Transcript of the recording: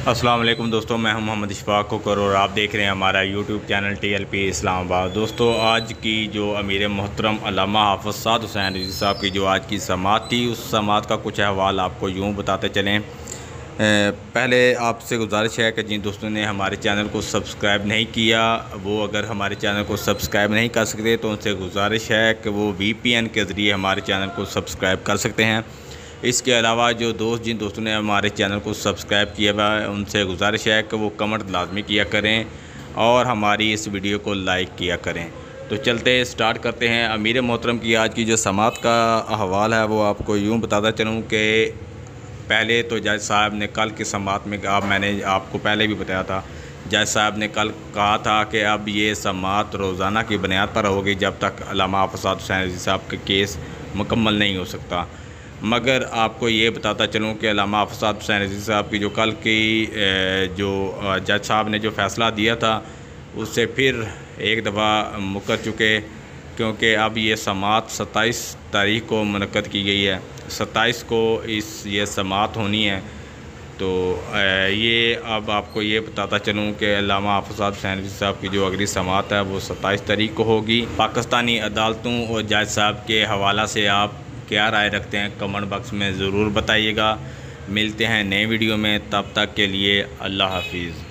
अस्सलाम वालेकुम दोस्तों, मैं हूं मोहम्मद इशफाक कोकर और आप देख रहे हैं हमारा यूट्यूब चैनल TLP इस्लामाबाद। दोस्तों, आज की जो अमीर मोहतरम अल्लामा हाफ़िज़ साद हुसैन रिज़वी साहब की जो आज की समात थी, उस समात का कुछ अहवाल आपको यूँ बताते चलें। पहले आपसे गुजारिश है कि जिन दोस्तों ने हमारे चैनल को सब्सक्राइब नहीं किया, वो अगर हमारे चैनल को सब्सक्राइब नहीं कर सकते तो उनसे गुजारिश है कि वो VPN के ज़रिए हमारे चैनल को सब्सक्राइब कर सकते हैं। इसके अलावा जो जिन दोस्तों ने हमारे चैनल को सब्सक्राइब किया हुआ है, उनसे गुजारिश है कि वो कमेंट लाजमी किया करें और हमारी इस वीडियो को लाइक किया करें। तो चलते स्टार्ट करते हैं। अमीर मोहतरम की आज की जो समात का अहवाल है वो आपको यूँ बताता चलूँ कि पहले तो जज साहब ने कल की समात में मैंने आपको पहले भी बताया था, जज साहब ने कल कहा था कि अब ये समात रोज़ाना की बुनियाद पर होगी जब तक अल्लामा हाफ़िज़ साद हुसैन रिज़वी साहब का केस मुकम्मल नहीं हो सकता। मगर आपको ये बताता चलूँ कि अल्लामा हाफ़िज़ साद हुसैन रिज़वी साहब की जो कल की जो जज साहब ने जो फ़ैसला दिया था उससे फिर एक दफ़ा मुकर चुके, क्योंकि अब ये समात 27 तारीख़ को मुनक़्क़द की गई है। 27 को ये समात होनी है। तो ये अब आपको ये बताता चलूँ कि अल्लामा हाफ़िज़ साद हुसैन रिज़वी साहब की जो अगली समात है वो 27 तारीख़ को होगी। पाकिस्तानी अदालतों और जज साहब के हवाला से आप क्या राय रखते हैं, कमेंट बॉक्स में ज़रूर बताइएगा। मिलते हैं नए वीडियो में, तब तक के लिए अल्लाह हाफिज़।